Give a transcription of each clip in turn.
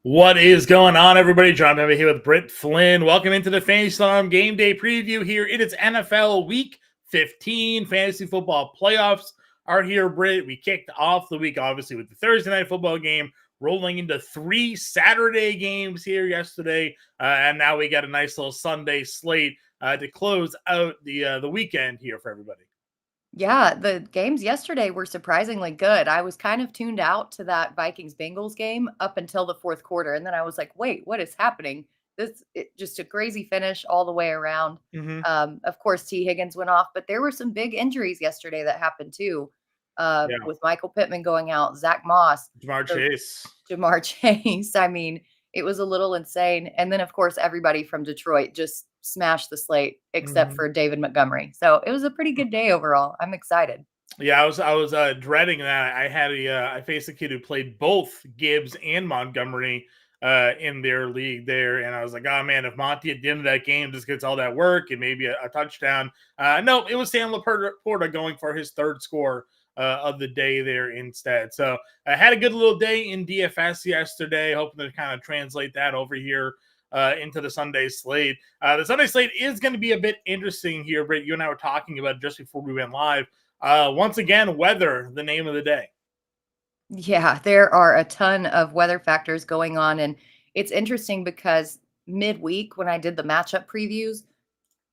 What is going on, everybody? John Impemba here with Britt, Flinn. Welcome into the Fantasy Storm Game Day preview here. It is NFL Week 15. Fantasy football playoffs are here, Britt. We kicked off the week, obviously, with the Thursday night football game, rolling into 3 Saturday games here yesterday, and now we got a nice little Sunday slate to close out the weekend here for everybody. Yeah, the games yesterday were surprisingly good. I was kind of tuned out to that Vikings-Bengals game up until the fourth quarter, and then I was like, "Wait, what is happening?" Just a crazy finish all the way around. Mm-hmm. Of course, T. Higgins went off, but there were some big injuries yesterday that happened too, Yeah, with Michael Pittman going out, Zach Moss, Jamar the Chase. Jamar Chase. I mean, it was a little insane. And then, of course, everybody from Detroit just smashed the slate except Mm-hmm. for David Montgomery. So it was a pretty good day overall. I'm excited. Yeah, I was dreading that. I faced a kid who played both Gibbs and Montgomery in their league there, and I was like, oh man, if Monty at the end of that game just gets all that work and maybe a touchdown. No, it was Sam Laporta going for his third score of the day there instead. So I had a good little day in DFS yesterday, hoping to kind of translate that over here into the Sunday slate. The Sunday slate is going to be a bit interesting here, Britt. You and I were talking about it just before we went live. Once again, weather, the name of the day. Yeah, there are a ton of weather factors going on. And it's interesting because midweek, when I did the matchup previews,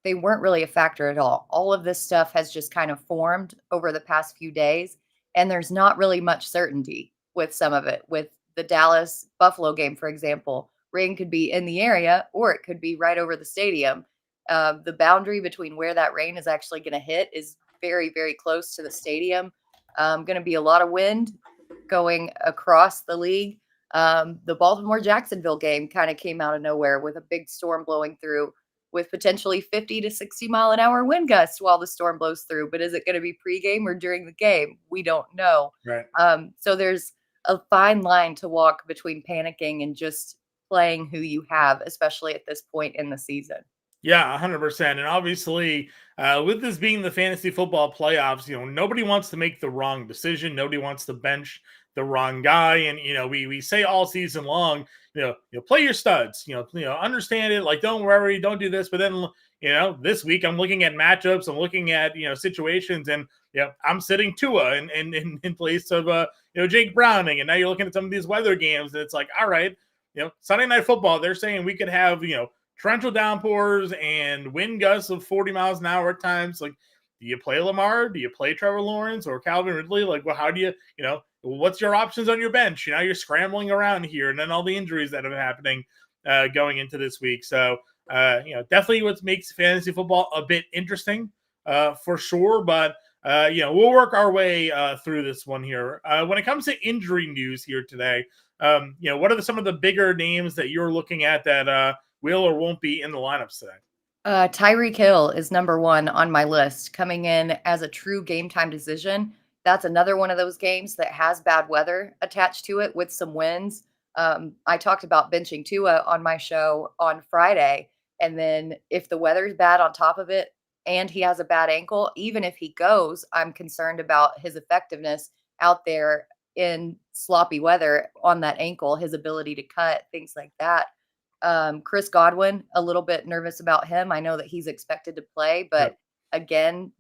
they weren't really a factor at all. All of this stuff has just kind of formed over the past few days, and there's not really much certainty with some of it. With the Dallas Buffalo game, for example, rain could be in the area or it could be right over the stadium. The boundary between where that rain is actually going to hit is very, very close to the stadium. Going to be a lot of wind going across the league. The Baltimore Jacksonville game kind of came out of nowhere with a big storm blowing through with potentially 50 to 60-mile-an-hour wind gusts while the storm blows through. But is it going to be pregame or during the game? We don't know. Right. So there's a fine line to walk between panicking and just playing who you have, especially at this point in the season. Yeah, 100%. And obviously, with this being the fantasy football playoffs, nobody wants to make the wrong decision. Nobody wants to bench the wrong guy. And, we say all season long, play your studs, understand it. Like, don't worry, don't do this. But then, this week I'm looking at matchups, I'm looking at, situations, and, I'm sitting Tua in place of, Jake Browning. And now you're looking at some of these weather games, and it's like, all right, Sunday Night Football, they're saying we could have, torrential downpours and wind gusts of 40 miles an hour at times. Like, do you play Lamar? Do you play Trevor Lawrence or Calvin Ridley? Like, well, how do you, what's your options on your bench? You're scrambling around here, and then all the injuries that are happening going into this week. So, definitely what makes fantasy football a bit interesting for sure. But, we'll work our way through this one here. When it comes to injury news here today, what are some of the bigger names that you're looking at that will or won't be in the lineups today? Tyreek Hill is number one on my list, coming in as a true game time decision. That's another one of those games that has bad weather attached to it with some winds. I talked about benching Tua on my show on Friday. And then if the weather's bad on top of it and he has a bad ankle, even if he goes, I'm concerned about his effectiveness out there in sloppy weather on that ankle, his ability to cut, things like that. Chris Godwin, a little bit nervous about him. I know that he's expected to play, but Yep. again,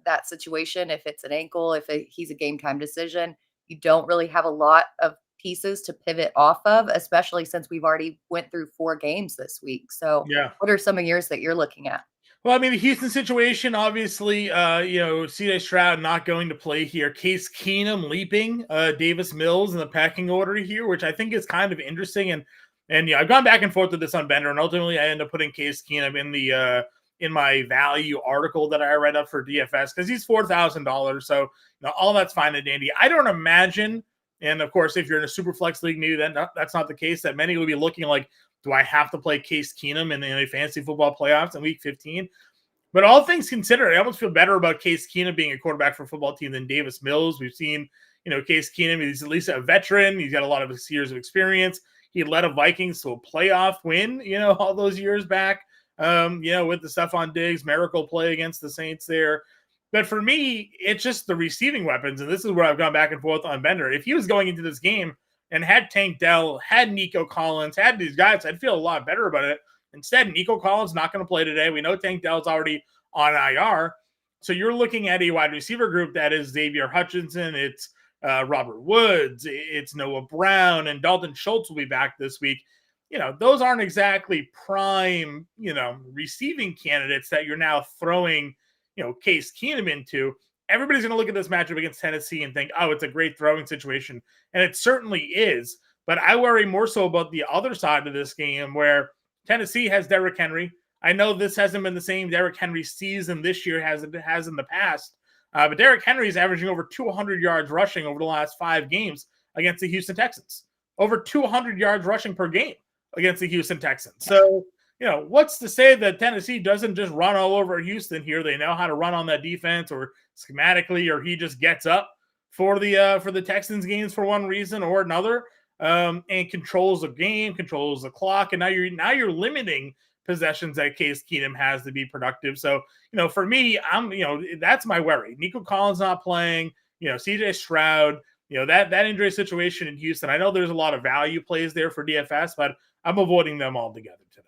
that situation, if it's an ankle, he's a game time decision, you don't really have a lot of pieces to pivot off of, especially since we've already went through 4 games this week. So Yeah. what are some of yours that you're looking at? Well, I mean, the Houston situation, obviously, CJ Stroud not going to play here. Case Keenum leaping Davis Mills in the pecking order here, which I think is kind of interesting. And I've gone back and forth with this on Bender, and ultimately I end up putting Case Keenum in the in my value article that I read up for DFS because he's $4,000. So all that's fine and dandy. I don't imagine, and of course, if you're in a super flex league, maybe that's not the case. That many will be looking like, do I have to play Case Keenum in the fantasy football playoffs in week 15? But all things considered, I almost feel better about Case Keenum being a quarterback for a football team than Davis Mills. We've seen, Case Keenum, he's at least a veteran. He's got a lot of years of experience. He led a Vikings to a playoff win, all those years back, with the Stephon Diggs miracle play against the Saints there. But for me, it's just the receiving weapons. And this is where I've gone back and forth on Bender. If he was going into this game and had Tank Dell, had Nico Collins, had these guys, I'd feel a lot better about it. Instead, Nico Collins not going to play today. We know Tank Dell's already on IR. So you're looking at a wide receiver group that is Xavier Hutchinson, it's Robert Woods, it's Noah Brown, and Dalton Schultz will be back this week. Those aren't exactly prime, receiving candidates that you're now throwing, Case Keenum into. Everybody's going to look at this matchup against Tennessee and think, oh, it's a great throwing situation. And it certainly is. But I worry more so about the other side of this game where Tennessee has Derrick Henry. I know this hasn't been the same Derrick Henry season this year as it has in the past. But Derrick Henry is averaging over 200 yards rushing over the last 5 games against the Houston Texans. Over 200 yards rushing per game against the Houston Texans. So, what's to say that Tennessee doesn't just run all over Houston here? They know how to run on that defense, or schematically, or he just gets up for the Texans games for one reason or another, and controls the game, controls the clock, and now you're limiting possessions that Case Keenum has to be productive. So, for me, that's my worry. Nico Collins not playing, CJ Stroud, that injury situation in Houston. I know there's a lot of value plays there for DFS, but I'm avoiding them altogether today.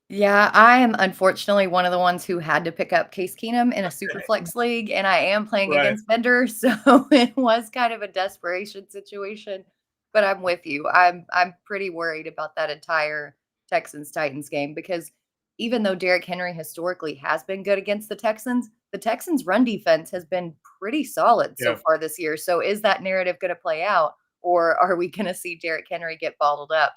Yeah, I am unfortunately one of the ones who had to pick up Case Keenum in a super flex league, and I am playing against Bender, so it was kind of a desperation situation. But I'm with you. I'm pretty worried about that entire Texans-Titans game, because even though Derrick Henry historically has been good against the Texans run defense has been pretty solid so far this year. So is that narrative going to play out, or are we going to see Derrick Henry get bottled up?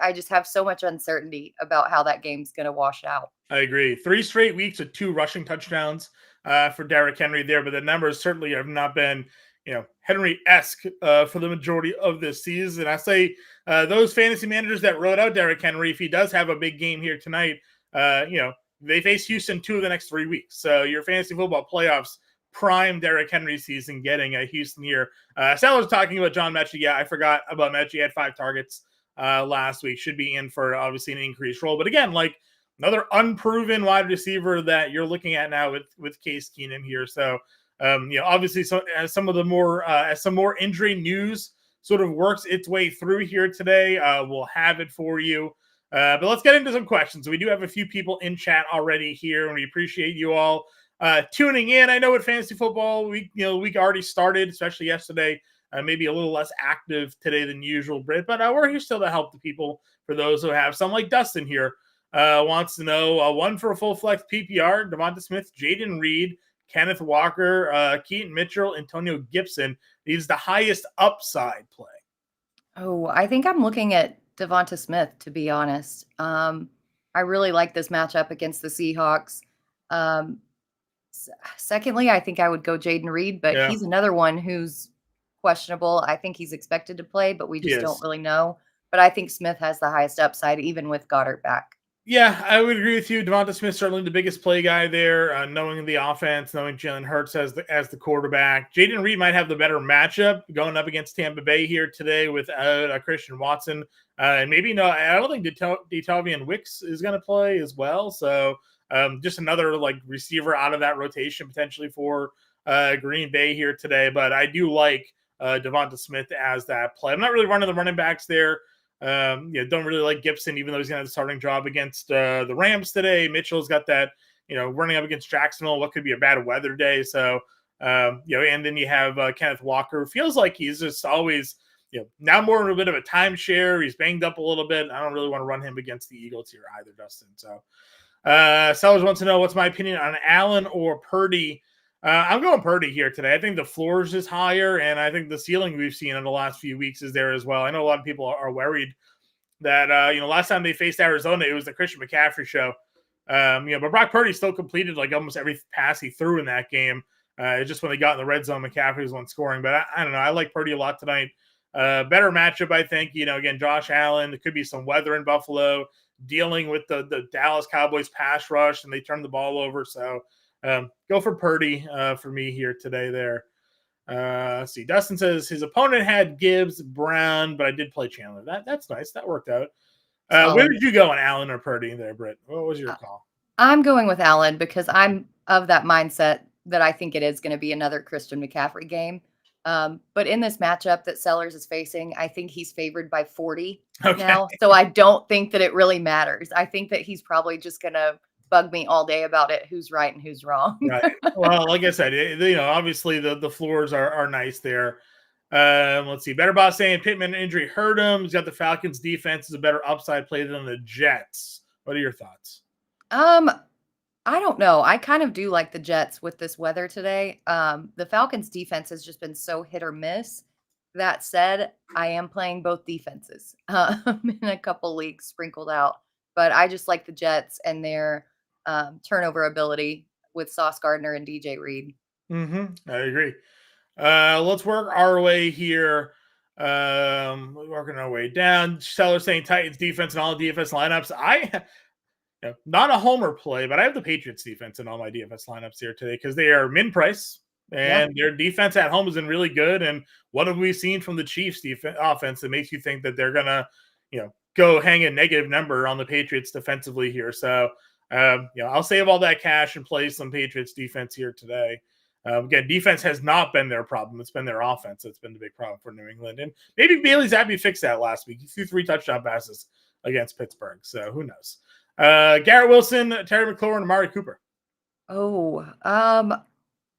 I just have so much uncertainty about how that game's going to wash out. I agree. 3 straight weeks of 2 rushing touchdowns for Derrick Henry there, but the numbers certainly have not been, Henry-esque for the majority of this season. I say those fantasy managers that wrote out Derrick Henry, if he does have a big game here tonight, they face Houston 2 of the next 3 weeks. So your fantasy football playoffs prime Derrick Henry season getting a Houston here. Sal was talking about John Mechie. Yeah, I forgot about Mechie. He had 5 targets last week. Should be in for obviously an increased role. But again, like another unproven wide receiver that you're looking at now with Case Keenum here. So, obviously, so as some more injury news sort of works its way through here today, we'll have it for you. But let's get into some questions. We do have a few people in chat already here, and we appreciate you all tuning in. I know with fantasy football week, week already started, especially yesterday. Maybe a little less active today than usual, Britt, but we're here still to help the people. For those who have some, like Dustin here, wants to know one for a full flex PPR: Devonta Smith, Jaden Reed, Kenneth Walker, Keaton Mitchell, Antonio Gibson. He's the highest upside play. Oh, I think I'm looking at Devonta Smith, to be honest. I really like this matchup against the Seahawks. Secondly, I think I would go Jaden Reed, but he's another one who's questionable. I think he's expected to play, but we just don't really know. But I think Smith has the highest upside, even with Goddard back. Yeah, I would agree with you. Devonta Smith certainly the biggest play guy there, knowing the offense, knowing Jalen Hurts as the quarterback. Jaden Reed might have the better matchup going up against Tampa Bay here today without Christian Watson. And maybe I don't think DeTalvian Wicks is going to play as well. So just another receiver out of that rotation potentially for Green Bay here today. But I do like Devonta Smith as that play. I'm not really running the running backs there. Don't really like Gibson, even though he's going to have the starting job against the Rams today. Mitchell's got that, running up against Jacksonville, what could be a bad weather day. So, and then you have Kenneth Walker. Feels like he's just always, now more of a bit of a timeshare. He's banged up a little bit. I don't really want to run him against the Eagles here either, Dustin. So, Sellers wants to know what's my opinion on Allen or Purdy. I'm going Purdy here today. I think the floor is just higher, and I think the ceiling we've seen in the last few weeks is there as well. I know a lot of people are worried that, last time they faced Arizona, it was the Christian McCaffrey show. But Brock Purdy still completed almost every pass he threw in that game. Just when they got in the red zone, McCaffrey was one scoring. But I don't know. I like Purdy a lot tonight. Better matchup, I think. Again, Josh Allen. There could be some weather in Buffalo, dealing with the Dallas Cowboys pass rush, and they turn the ball over. So, go for Purdy for me here today there. Let's see. Dustin says his opponent had Gibbs, Brown, but I did play Chandler. That's nice. That worked out. Where did you go on Allen or Purdy there, Britt? What was your call? I'm going with Allen because I'm of that mindset that I think it is going to be another Christian McCaffrey game. But in this matchup that Sellers is facing, I think he's favored by 40 Okay. now. So I don't think that it really matters. I think that he's probably just going to bug me all day about it, who's right and who's wrong. Right. Well, like I said, obviously the floors are nice there. Let's see. Better Boss saying Pittman injury hurt him. He's got the Falcons defense is a better upside play than the Jets. What are your thoughts? I don't know. I kind of do like the Jets with this weather today. The Falcons defense has just been so hit or miss. That said, I am playing both defenses in a couple leagues sprinkled out, but I just like the Jets and their turnover ability with Sauce Gardner and DJ Reed. I agree. Let's work our way here. Working our way down. Seller saying Titans defense and all DFS lineups. Not a homer play, but I have the Patriots defense in all my DFS lineups here today because they are min price and their defense at home has been really good. And what have we seen from the Chiefs offense that makes you think that they're gonna, go hang a negative number on the Patriots defensively here? So, I'll save all that cash and play some Patriots defense here today. Again, defense has not been their problem. It's been their offense that's been the big problem for New England. And maybe Bailey Zappi fixed that last week. He threw 3 touchdown passes against Pittsburgh. So who knows? Garrett Wilson, Terry McLaurin, and Amari Cooper.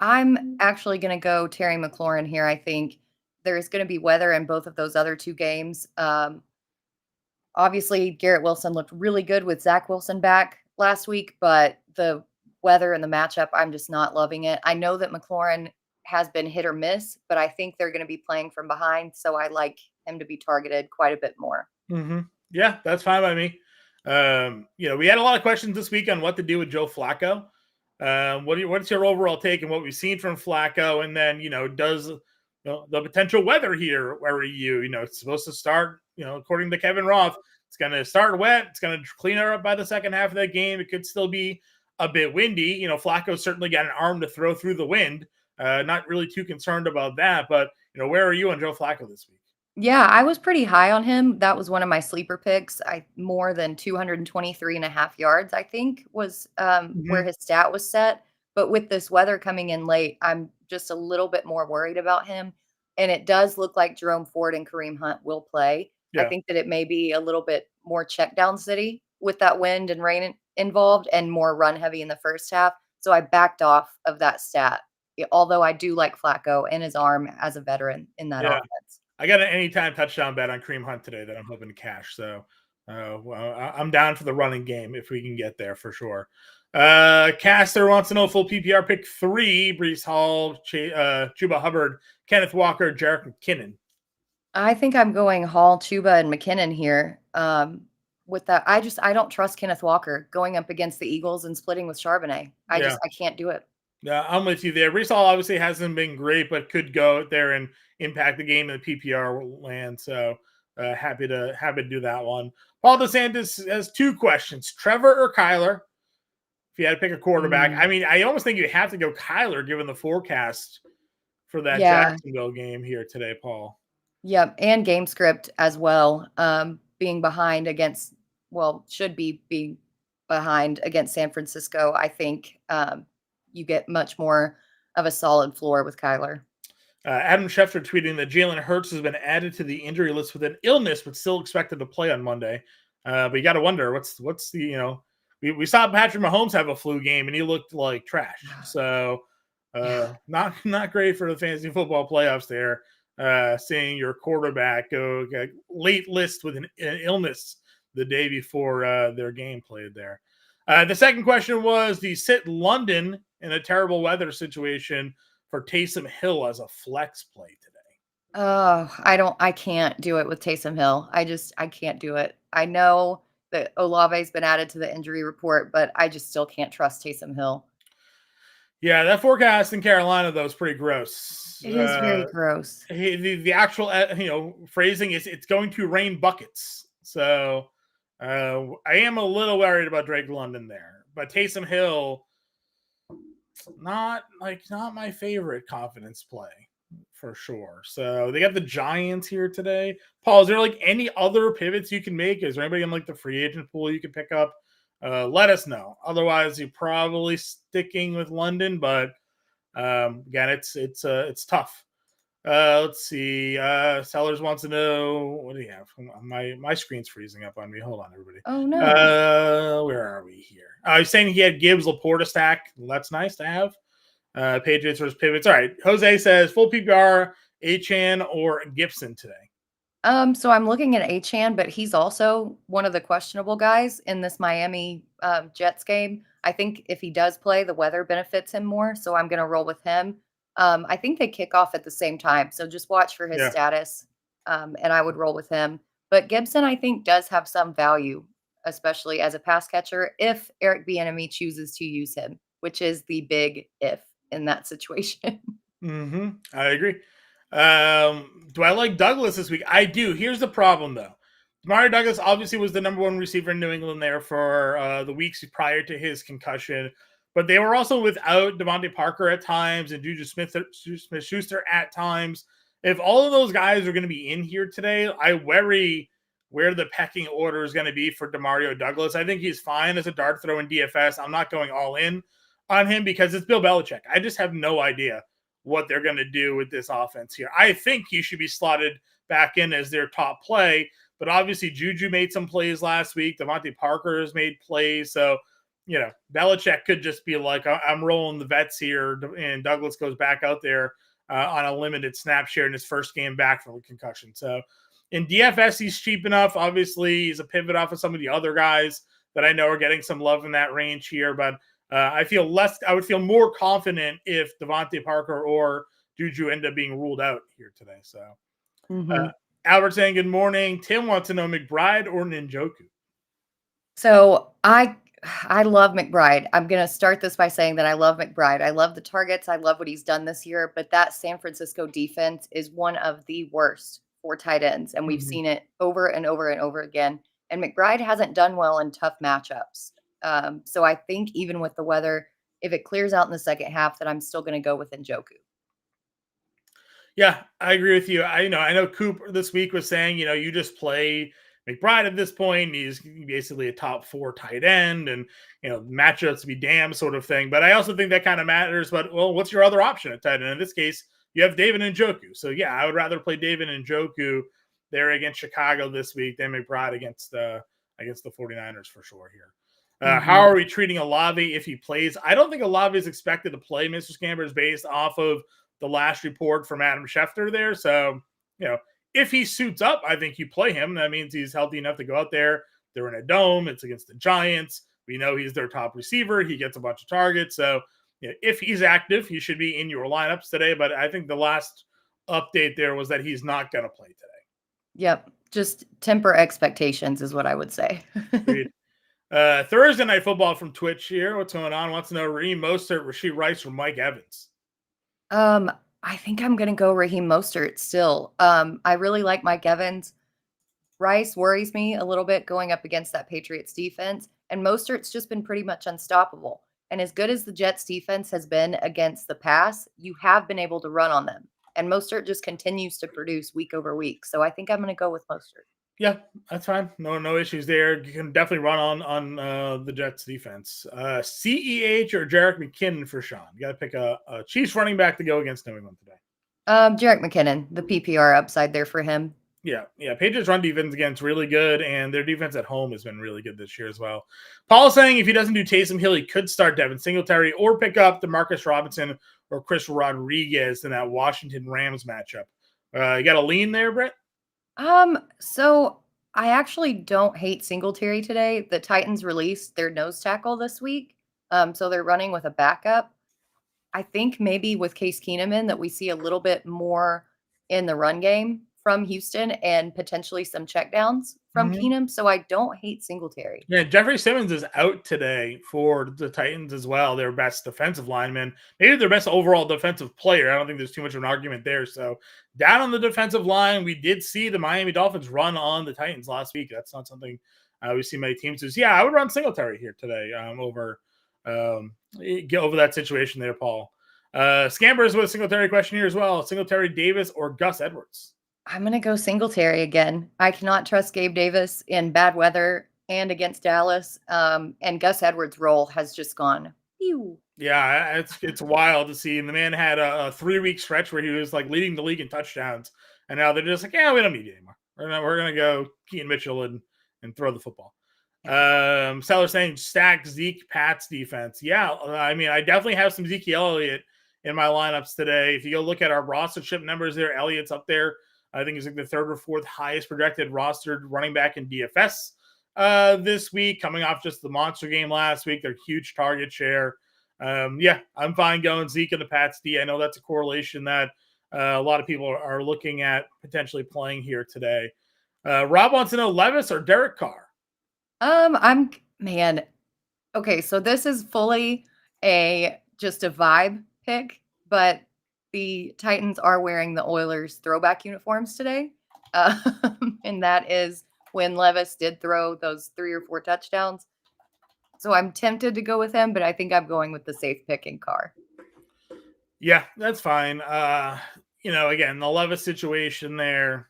I'm actually going to go Terry McLaurin here. I think there's going to be weather in both of those other 2 games. Obviously, Garrett Wilson looked really good with Zach Wilson back last week, but the weather and the matchup, I'm just not loving it. I know that McLaurin has been hit or miss, but I think they're going to be playing from behind, so I like him to be targeted quite a bit more. Yeah, that's fine by me. We had a lot of questions this week on what to do with Joe Flacco. What's your overall take on what we've seen from Flacco? And then, does the potential weather here worry you? It's supposed to start, according to Kevin Roth, it's going to start wet. It's going to clean her up by the second half of that game. It could still be a bit windy. Flacco's certainly got an arm to throw through the wind. Not really too concerned about that. But, where are you on Joe Flacco this week? Yeah, I was pretty high on him. That was one of my sleeper picks. More than 223.5 yards, I think, was where his stat was set. But with this weather coming in late, I'm just a little bit more worried about him. And it does look like Jerome Ford and Kareem Hunt will play. Yeah. I think that it may be a little bit more check down city with that wind and rain involved and more run heavy in the first half. So I backed off of that stat, although I do like Flacco and his arm as a veteran in that offense. I got an anytime touchdown bet on Kareem Hunt today that I'm hoping to cash. So I'm down for the running game if we can get there for sure. Caster wants to know full PPR pick 3: Breece Hall, Chuba Hubbard, Kenneth Walker, Jerick McKinnon. I think I'm going Hall, Chuba, and McKinnon here. With that, I don't trust Kenneth Walker going up against the Eagles and splitting with Charbonnet. I can't do it. Yeah, I'm with you there. Breece Hall obviously hasn't been great, but could go out there and impact the game in the PPR land. So happy to do that one. Paul DeSantis has 2 questions: Trevor or Kyler? If you had to pick a quarterback, I mean, I almost think you have to go Kyler given the forecast for that Jacksonville game here today, Paul. Yep, and game script as well. Being behind against, should be being behind against San Francisco. I think you get much more of a solid floor with Kyler. Adam Schefter tweeting that Jalen Hurts has been added to the injury list with an illness, but still expected to play on Monday. But you got to wonder what's the we saw Patrick Mahomes have a flu game and he looked like trash. So not great for the fantasy football playoffs there. Seeing your quarterback go late list with an illness the day before their game played there. The second question was, do you sit London in a terrible weather situation for Taysom Hill as a flex play today? Oh, I can't do it with Taysom Hill. I can't do it. I know that Olave's been added to the injury report, but I just still can't trust Taysom Hill. Yeah, that forecast in Carolina, though, is pretty gross. It is very gross. The actual, phrasing is it's going to rain buckets. So I am a little worried about Drake London there. But Taysom Hill, not my favorite confidence play for sure. So they got the Giants here today. Paul, is there any other pivots you can make? Is there anybody in the free agent pool you can pick up? Let us know. Otherwise, you're probably sticking with London, but again, it's tough. Let's see. Sellers wants to know, what do you have? My screen's freezing up on me. Hold on, everybody. Oh no. Where are we here? He's saying he had Gibbs Laporta stack. Well, that's nice to have. Patriots versus pivots. All right. Jose says full PPR, Achan or Gibson today. So I'm looking at Achan, but he's also one of the questionable guys in this Miami Jets game. I think if he does play, the weather benefits him more, so I'm going to roll with him. I think they kick off at the same time, so just watch for his status, and I would roll with him. But Gibson, I think, does have some value, especially as a pass catcher, if Eric Bieniemy chooses to use him, which is the big if in that situation. I agree. Do I like Douglas this week? I do. Here's the problem, though. Demario Douglas obviously was the number one receiver in New England there for the weeks prior to his concussion, but they were also without Devontae Parker at times and Juju Smith-Schuster at times. If all of those guys are going to be in here today, I worry where the pecking order is going to be for Demario Douglas. I think he's fine as a dart throw in DFS. I'm not going all in on him because it's Bill Belichick. I just have no idea what they're going to do with this offense here. I think he should be slotted back in as their top play, but obviously Juju made some plays last week. Devontae Parker has made plays. So, Belichick could just be like, I'm rolling the vets here, and Douglas goes back out there on a limited snap share in his first game back from a concussion. So in DFS, he's cheap enough. Obviously, he's a pivot off of some of the other guys that I know are getting some love in that range here, but I would feel more confident if Devontae Parker or Juju end up being ruled out here today. So, Albert saying good morning. Tim wants to know McBride or Njoku. So I love McBride. I'm going to start this by saying that I love McBride. I love the targets. I love what he's done this year, but that San Francisco defense is one of the worst for tight ends, and we've seen it over and over and over again. And McBride hasn't done well in tough matchups. So I think even with the weather, if it clears out in the second half, that I'm still going to go with Njoku. Yeah, I agree with you. I know Cooper this week was saying, you just play McBride at this point. He's basically a top 4 tight end and, matchups be damn sort of thing. But I also think that kind of matters. But, well, what's your other option at tight end? In this case, you have David Njoku. So, yeah, I would rather play David Njoku there against Chicago this week than McBride against the 49ers for sure here. How are we treating Olave if he plays? I don't think Olave is expected to play, Mr. Scambers, based off of the last report from Adam Schefter there. So, if he suits up, I think you play him. That means he's healthy enough to go out there. They're in a dome. It's against the Giants. We know he's their top receiver. He gets a bunch of targets. So, if he's active, he should be in your lineups today. But I think the last update there was that he's not going to play today. Yep. Just temper expectations is what I would say. Agreed. Thursday Night Football from Twitch here. What's going on? Wants to know Raheem Mostert, Rashee Rice, or Mike Evans? I think I'm going to go Raheem Mostert still. I really like Mike Evans. Rice worries me a little bit going up against that Patriots defense, and Mostert's just been pretty much unstoppable. And as good as the Jets defense has been against the pass, you have been able to run on them. And Mostert just continues to produce week over week. So I think I'm going to go with Mostert. Yeah, that's fine. No issues there. You can definitely run on the Jets defense. CEH or Jerick McKinnon for Sean. You got to pick a Chiefs running back to go against New England today. Jerick McKinnon, the PPR upside there for him. Yeah. Patriots run defense against really good, and their defense at home has been really good this year as well. Paul's saying if he doesn't do Taysom Hill, he could start Devin Singletary or pick up DeMarcus Robinson or Chris Rodriguez in that Washington Rams matchup. You got a lean there, Britt? So I actually don't hate Singletary today. The Titans released their nose tackle this week. So they're running with a backup. I think maybe with Case Keenum in that we see a little bit more in the run game from Houston and potentially some checkdowns from Keenum. So I don't hate Singletary. Yeah, Jeffrey Simmons is out today for the Titans as well. Their best defensive lineman, maybe their best overall defensive player. I don't think there's too much of an argument there. So down on the defensive line, we did see the Miami Dolphins run on the Titans last week. That's not something we see many teams do. So yeah, I would run Singletary here today over get over that situation there, Paul. Scambers with a Singletary question here as well. Singletary, Davis, or Gus Edwards? I'm going to go Singletary again. I cannot trust Gabe Davis in bad weather and against Dallas. And Gus Edwards' role has just gone. Pew. Yeah, it's wild to see. And the man had a 3-week stretch where he was like leading the league in touchdowns, and now they're just like, yeah, we don't need you anymore. We're gonna go Keaton Mitchell and throw the football. Seller saying stack Zeke Pats defense. Yeah, I mean, I definitely have some Zeke Elliott in my lineups today. If you go look at our roster chip numbers there, Elliott's up there. I think he's like the third or fourth highest projected rostered running back in DFS this week, coming off just the monster game last week. Their huge target share. Yeah, I'm fine going Zeke and the Pats D. I know that's a correlation that a lot of people are looking at potentially playing here today. Rob wants to know Levis or Derek Carr. Man. Okay, so this is fully just a vibe pick, but the Titans are wearing the Oilers throwback uniforms today. And that is when Levis did throw those 3 or 4 touchdowns. So I'm tempted to go with him, but I think I'm going with the safe pick in Carr. Yeah, that's fine. Again, the Levis situation there.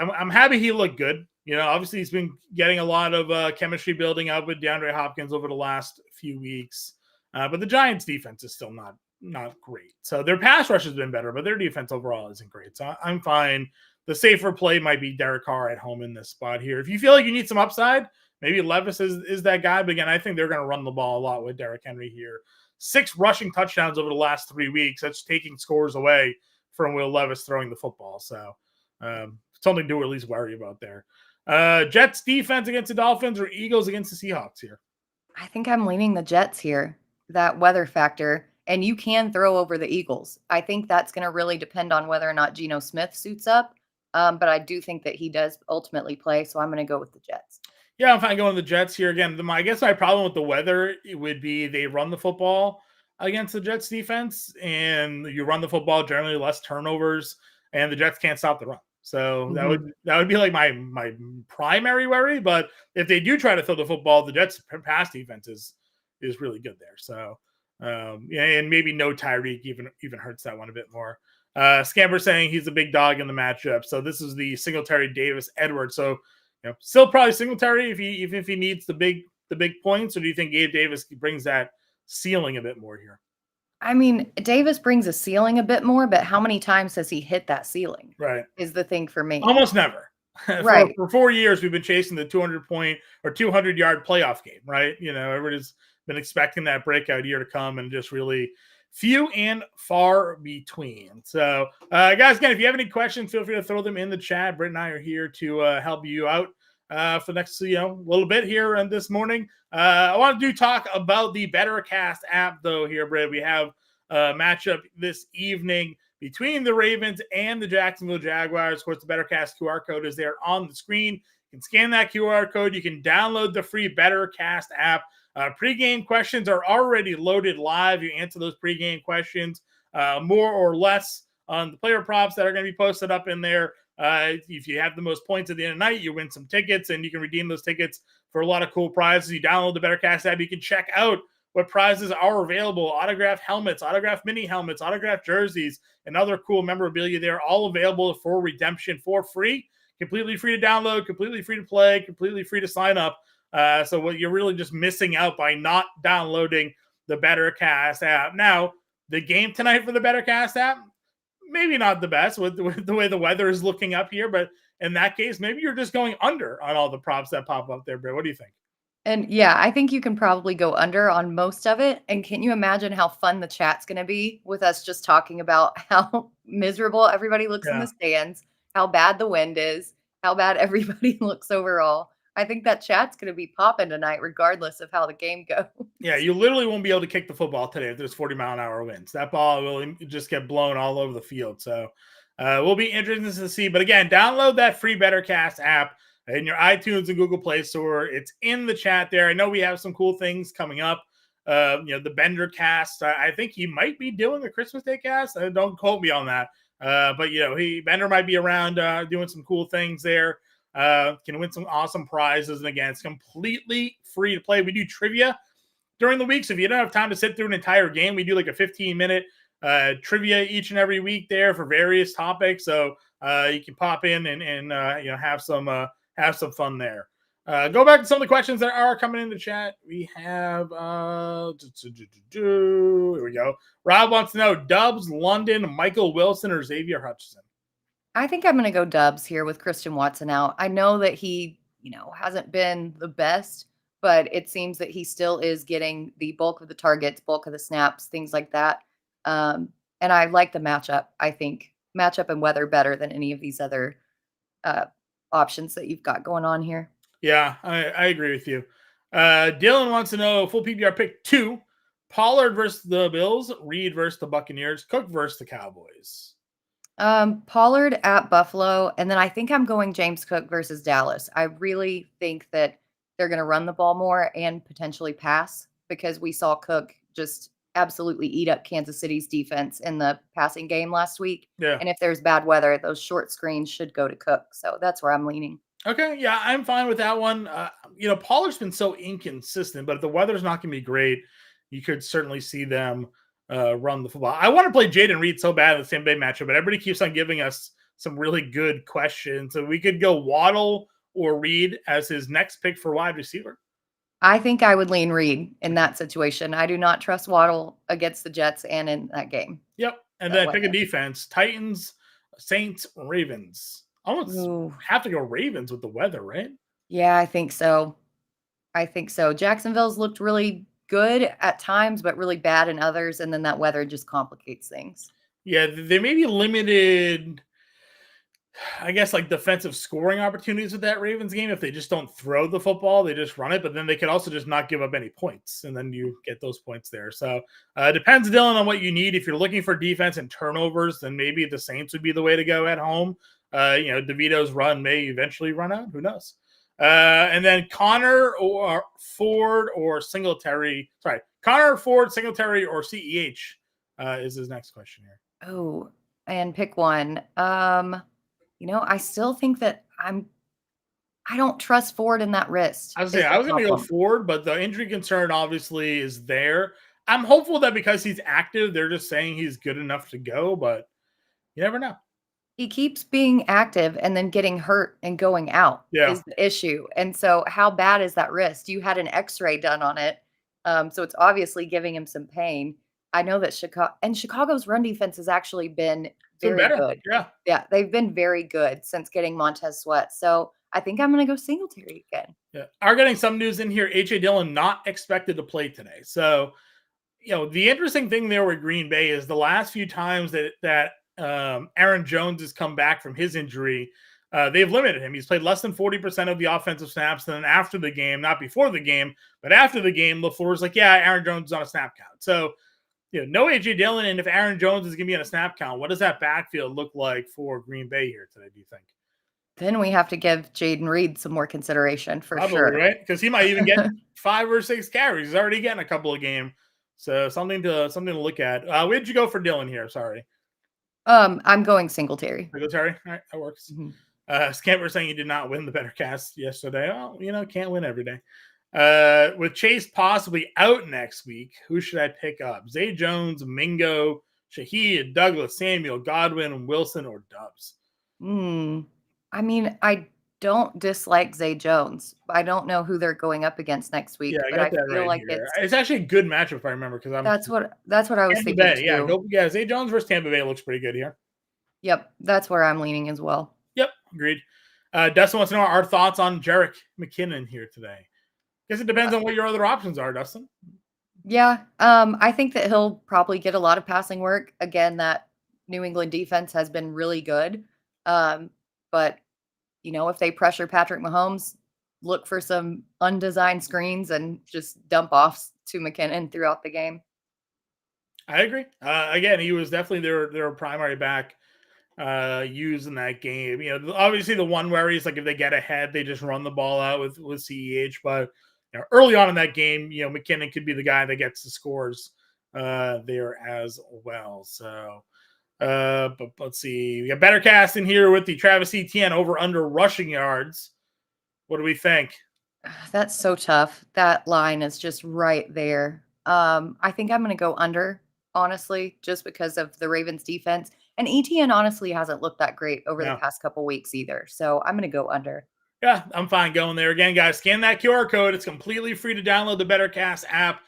I'm happy he looked good. Obviously he's been getting a lot of chemistry building up with DeAndre Hopkins over the last few weeks. But the Giants defense is still not great. So their pass rush has been better, but their defense overall isn't great. So I'm fine. The safer play might be Derek Carr at home in this spot here. If you feel like you need some upside, maybe Levis is that guy. But again, I think they're going to run the ball a lot with Derrick Henry here. 6 rushing touchdowns over the last 3 weeks. That's taking scores away from Will Levis throwing the football. So something to at least worry about there. Jets defense against the Dolphins or Eagles against the Seahawks here? I think I'm leaning the Jets here, that weather factor. And you can throw over the Eagles. I think that's going to really depend on whether or not Geno Smith suits up. But I do think that he does ultimately play. So I'm going to go with the Jets. Yeah, I'm fine going with the Jets here. Again, I guess my problem with the weather would be they run the football against the Jets defense, and you run the football, generally less turnovers, and the Jets can't stop the run. So that would be like my primary worry. But if they do try to throw the football, the Jets pass defense is really good there. So and maybe no Tyreek even hurts that one a bit more. Scamper saying he's a big dog in the matchup. So this is the Singletary Davis Edwards. So still probably Singletary if he needs the big points, or do you think Gabe Davis brings that ceiling a bit more here? I mean, Davis brings a ceiling a bit more, but how many times has he hit that ceiling? Right. Is the thing for me. Almost never. Right. For 4 years, we've been chasing the 200-point or 200-yard playoff game, right? Everybody's been expecting that breakout year to come, and just really few and far between. So, guys, again, if you have any questions, feel free to throw them in the chat. Britt and I are here to help you out for the next little bit here and this morning. I want to talk about the BetterCast app, though, here, Britt. We have a matchup this evening between the Ravens and the Jacksonville Jaguars. Of course, the BetterCast QR code is there on the screen. You can scan that QR code. You can download the free BetterCast app. Pre-game questions are already loaded live. You answer those pre-game questions more or less on the player props that are going to be posted up in there. If you have the most points at the end of the night, you win some tickets, and you can redeem those tickets for a lot of cool prizes. You download the BetterCast app. You can check out what prizes are available: autographed helmets, autographed mini helmets, autographed jerseys, and other cool memorabilia there, all available for redemption for free. Completely free to download, completely free to play, completely free to sign up. So what you're really just missing out by not downloading the BetterCast app. Now, the game tonight for the BetterCast app, maybe not the best with the way the weather is looking up here, but in that case, maybe you're just going under on all the props that pop up there, Britt. What do you think? And yeah, I think you can probably go under on most of it. And can you imagine how fun the chat's going to be with us just talking about how miserable everybody looks in the stands, how bad the wind is, how bad everybody looks overall? I think that chat's going to be popping tonight, regardless of how the game goes. Yeah, you literally won't be able to kick the football today if there's 40-mile-an-hour winds. That ball will just get blown all over the field. So we'll be interested to see. But again, download that free BetterCast app in your iTunes and Google Play Store. It's in the chat there. I know we have some cool things coming up. The Bender cast. I think he might be doing a Christmas Day cast. Don't quote me on that. But Bender might be around doing some cool things there. Can win some awesome prizes. And again, it's completely free to play. We do trivia during the week. So if you don't have time to sit through an entire game, we do like a 15-minute trivia each and every week there for various topics. So you can pop in and have some fun there. Go back to some of the questions that are coming in the chat. We have here we go. Rob wants to know Dubs, London, Michael Wilson, or Xavier Hutchinson. I think I'm going to go Dubs here with Christian Watson out. I know that he, hasn't been the best, but it seems that he still is getting the bulk of the targets, bulk of the snaps, things like that. And I like the matchup. I think matchup and weather better than any of these other uh, options that you've got going on here. Yeah, I agree with you. Dylan wants to know full PPR pick 2. Pollard versus the Bills, Reed versus the Buccaneers, Cook versus the Cowboys. Pollard at Buffalo, and then I think I'm going James Cook versus Dallas. I really think that they're going to run the ball more and potentially pass because we saw Cook just absolutely eat up Kansas City's defense in the passing game last week. Yeah. And if there's bad weather, those short screens should go to Cook. So that's where I'm leaning. Okay, yeah, I'm fine with that one. Pollard's been so inconsistent, but if the weather's not going to be great, you could certainly see them run the football. I want to play Jaden Reed so bad in the same day matchup, but everybody keeps on giving us some really good questions. So we could go Waddle or Reed as his next pick for wide receiver. I think I would lean Reed in that situation. I do not trust Waddle against the Jets and in that game. Yep, and then pick a defense: Titans, Saints, Ravens. Almost have to go Ravens with the weather, right? Yeah, I think so. Jacksonville's looked really good at times, but really bad in others. And then that weather just complicates things. Yeah, they may be limited, I guess, like defensive scoring opportunities with that Ravens game. If they just don't throw the football, they just run it. But then they could also just not give up any points. And then you get those points there. So it depends, Dylan, on what you need. If you're looking for defense and turnovers, then maybe the Saints would be the way to go at home. DeVito's run may eventually run out. Who knows? And then Connor or Ford or Singletary. Sorry, Connor, Ford, Singletary, or CEH is his next question here. Oh, and pick one. I still think that I don't trust Ford in that wrist. I was going to go Ford, but the injury concern obviously is there. I'm hopeful that because he's active, they're just saying he's good enough to go, but you never know. He keeps being active and then getting hurt and going out is the issue. And so how bad is that wrist? You had an x-ray done on it. So it's obviously giving him some pain. I know that Chicago's run defense has actually been very good. Yeah, they've been very good since getting Montez Sweat. So I think I'm going to go Singletary again. Yeah, are getting some news in here. AJ Dillon not expected to play today. So, the interesting thing there with Green Bay is the last few times that Aaron Jones has come back from his injury, they've limited him. He's played less than 40% of the offensive snaps. And then after the game, not before the game, but after the game, LaFleur's like, yeah, Aaron Jones is on a snap count. So, no AJ Dillon. And if Aaron Jones is going to be on a snap count, what does that backfield look like for Green Bay here today, do you think? Then we have to give Jaden Reed some more consideration for sure. Right? Because he might even get 5 or 6 carries. He's already getting a couple of games. So something to look at. Where did you go for Dillon here? Sorry. I'm going Singletary. Singletary? All right, that works. Mm-hmm. Scamper saying he did not win the better cast yesterday. Oh, can't win every day. With Chase possibly out next week, who should I pick up? Zay Jones, Mingo, Shaheed, Douglas, Samuel, Godwin, Wilson, or Dubs? I mean, I don't dislike Zay Jones. I don't know who they're going up against next week, but I feel like it's actually a good matchup if I remember because that's what I was thinking too. Zay Jones versus Tampa Bay looks pretty good here. Yep, that's where I'm leaning as well. Yep, agreed. Dustin wants to know our thoughts on Jerick McKinnon here today. Guess it depends on what your other options are, Dustin. Yeah, I think that he'll probably get a lot of passing work. Again, that New England defense has been really good. But, if they pressure Patrick Mahomes, look for some undesigned screens and just dump off to McKinnon throughout the game. I agree. Again, he was definitely their primary back used in that game. Obviously the one where he's like if they get ahead, they just run the ball out with CEH. But early on in that game, McKinnon could be the guy that gets the scores there as well. So. But let's see. We got better cast in here with the Travis Etienne over under rushing yards. What do we think? That's so tough. That line is just right there. I think I'm going to go under, honestly, just because of the Ravens defense. And Etienne honestly hasn't looked that great over the past couple weeks either. So I'm going to go under. Yeah, I'm fine going there. Again, guys, scan that QR code. It's completely free to download the BetterCast app.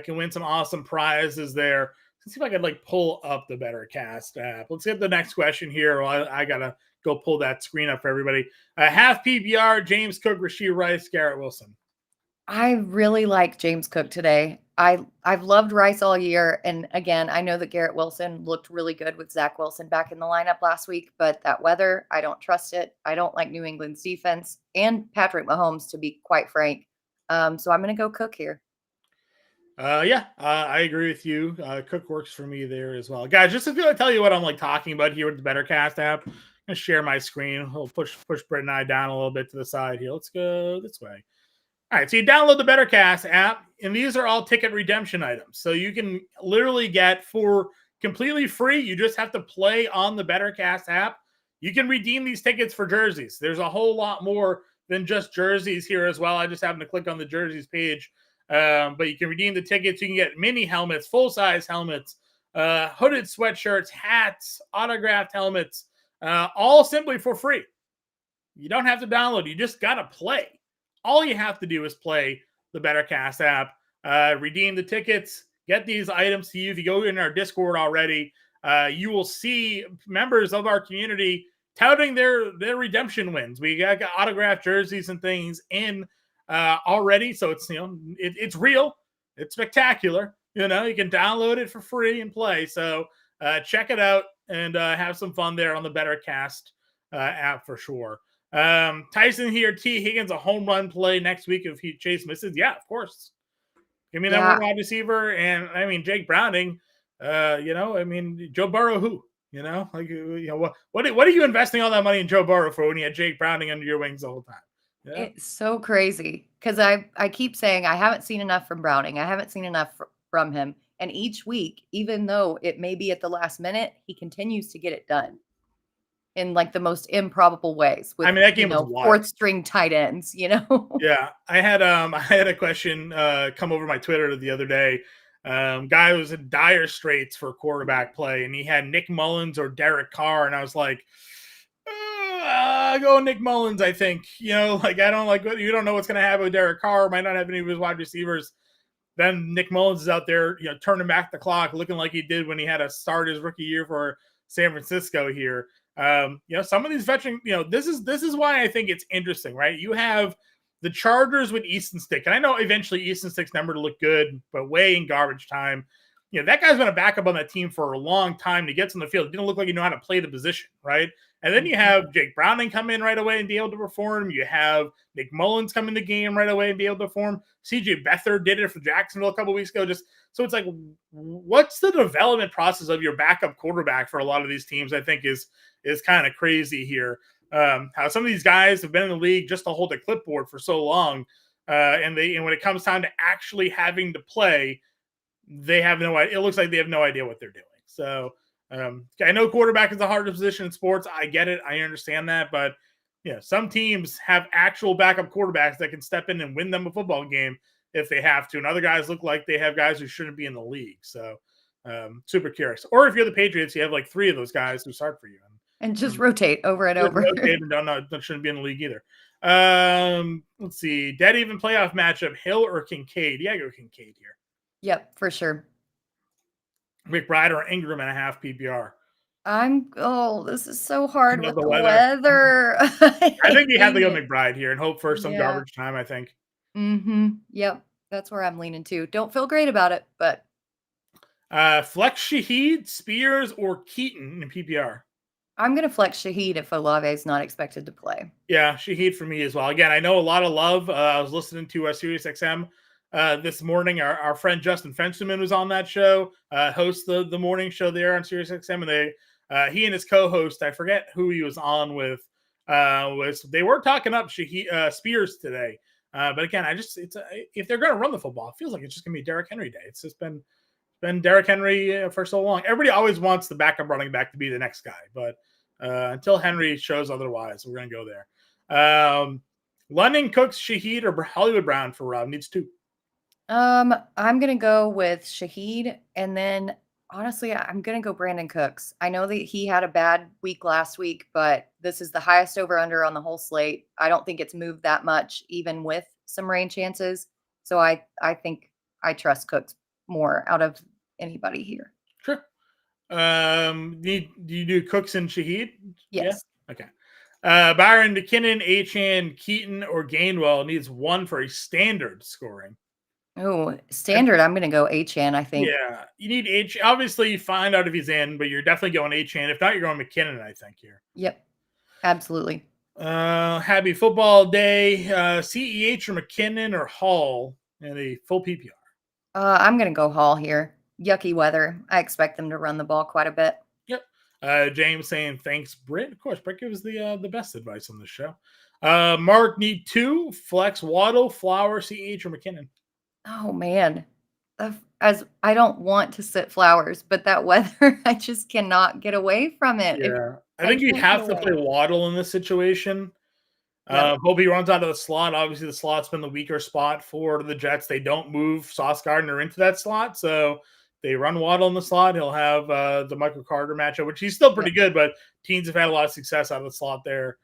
Can win some awesome prizes there. Let's see if I could like pull up the BetterCast app. Let's get the next question here. Well, I gotta go pull that screen up for everybody. Half PPR, James Cook, Rashee Rice, Garrett Wilson. I really like James Cook today. I've loved Rice all year. And again, I know that Garrett Wilson looked really good with Zach Wilson back in the lineup last week, but that weather, I don't trust it. I don't like New England's defense and Patrick Mahomes, to be quite frank. So I'm going to go Cook here. I agree with you. Cook works for me there as well, guys. Just to tell you what I'm like talking about here with the BetterCast app. I'm gonna share my screen. We'll push Britt and I down a little bit to the side here. Let's go this way. All right, so you download the BetterCast app, and these are all ticket redemption items. So you can literally get for completely free. You just have to play on the BetterCast app. You can redeem these tickets for jerseys. There's a whole lot more than just jerseys here as well. I just happened to click on the jerseys page. But you can redeem the tickets. You can get mini helmets, full-size helmets, hooded sweatshirts, hats, autographed helmets, all simply for free. You don't have to download. You just got to play. All you have to do is play the BetterCast app, redeem the tickets, get these items to you. If you go in our Discord already, you will see members of our community touting their redemption wins. We got autographed jerseys and things in already, so it's it's real, it's spectacular. You can download it for free and play. So check it out and have some fun there on the BetterCast app for sure. Tyson here, T. Higgins, a home run play next week if Chase misses. Yeah, of course. Give me that wide receiver. And I mean, Jake Browning, Joe Burrow, who? What are you investing all that money in Joe Burrow for when you had Jake Browning under your wings the whole time? Yeah. It's so crazy because I keep saying I haven't seen enough from Browning. I haven't seen enough from him. And each week, even though it may be at the last minute, he continues to get it done in like the most improbable ways with, that game was fourth string tight ends, Yeah. I had a question come over my Twitter the other day. Guy was in dire straits for quarterback play, and he had Nick Mullins or Derek Carr, and I was like, go Nick Mullins, I think. I don't like, you don't know what's going to happen with Derek Carr. Might not have any of his wide receivers. Then Nick Mullins is out there, turning back the clock, looking like he did when he had to start his rookie year for San Francisco here. Some of these veteran, this is why I think it's interesting, right? You have the Chargers with Easton Stick, and I know eventually Easton Stick's number to look good, but way in garbage time. That guy's been a backup on that team for a long time. He gets on the field. It didn't look like he knew how to play the position, right? And then you have Jake Browning come in right away and be able to perform. You have Nick Mullins come in the game right away and be able to perform. CJ Beathard did it for Jacksonville a couple weeks ago. So it's like, what's the development process of your backup quarterback for a lot of these teams? I think is kind of crazy here. How some of these guys have been in the league just to hold a clipboard for so long, and when it comes time to actually having to play, they have no idea. It looks like they have no idea what they're doing. So I know quarterback is the hardest position in sports. I get it. I understand that. But some teams have actual backup quarterbacks that can step in and win them a football game if they have to. And other guys look like they have guys who shouldn't be in the league. So super curious. Or if you're the Patriots, you have like 3 of those guys who start for you. And just rotate over and over. Rotate and shouldn't be in the league either. Let's see. Dead even playoff matchup, Hill or Kincaid? Yeah, I go Kincaid here. Yep, for sure. McBride or Ingram and a half PPR. This is so hard with the weather. I think you have to go McBride here and hope for some garbage time, I think. Yep. That's where I'm leaning to. Don't feel great about it, but. Flex Shaheed, Spears, or Keaton in PPR? I'm going to flex Shaheed if Olave is not expected to play. Yeah, Shaheed for me as well. Again, I know a lot of love. I was listening to SiriusXM this morning. Our friend Justin Fensterman was on that show, hosts the morning show there on SiriusXM, and he and his co-host, I forget who he was on with, they were talking up Spears today. But again, if they're going to run the football, it feels like it's just going to be Derrick Henry day. It's just been Derrick Henry for so long. Everybody always wants the backup running back to be the next guy, but until Henry shows otherwise, we're going to go there. London Cooks, Shaheed, or Hollywood Brown for Rob? Needs 2. I'm going to go with Shaheed, and then Honestly, I'm gonna go Brandon Cooks. I know that he had a bad week last week, but this is the highest over under on the whole slate. I don't think it's moved that much, even with some rain chances. So I think I trust Cooks more out of anybody here. Sure. Do you do Cooks and Shaheed? Yeah. Yes. Okay. Byron, McKinnon, Achan, Keaton, or Gainwell needs one for a standard scoring. Oh, standard. I'm gonna go Achan, I think. Yeah, you need H. Obviously, you find out if he's in, but you're definitely going Achan. If not, you're going McKinnon. I think here. Yep. Absolutely. Happy football day. CEH or McKinnon or Hall in a full PPR. I'm gonna go Hall here. Yucky weather. I expect them to run the ball quite a bit. Yep. James saying thanks, Britt. Of course, Britt gives the best advice on the show. Mark need 2 flex Waddle, Flower, CEH or McKinnon. Oh man. As I don't want to sit Flowers, but that weather, I just cannot get away from it. Yeah, I I think you can't get have to away. play Waddle in this situation. Yep. Hope he runs out of the slot. Obviously, the slot's been the weaker spot for the Jets. They don't move Sauce Gardner into that slot, so they run Waddle in the slot. He'll have the Michael Carter matchup, which he's still pretty Yep. good, but teams have had a lot of success out of the slot there.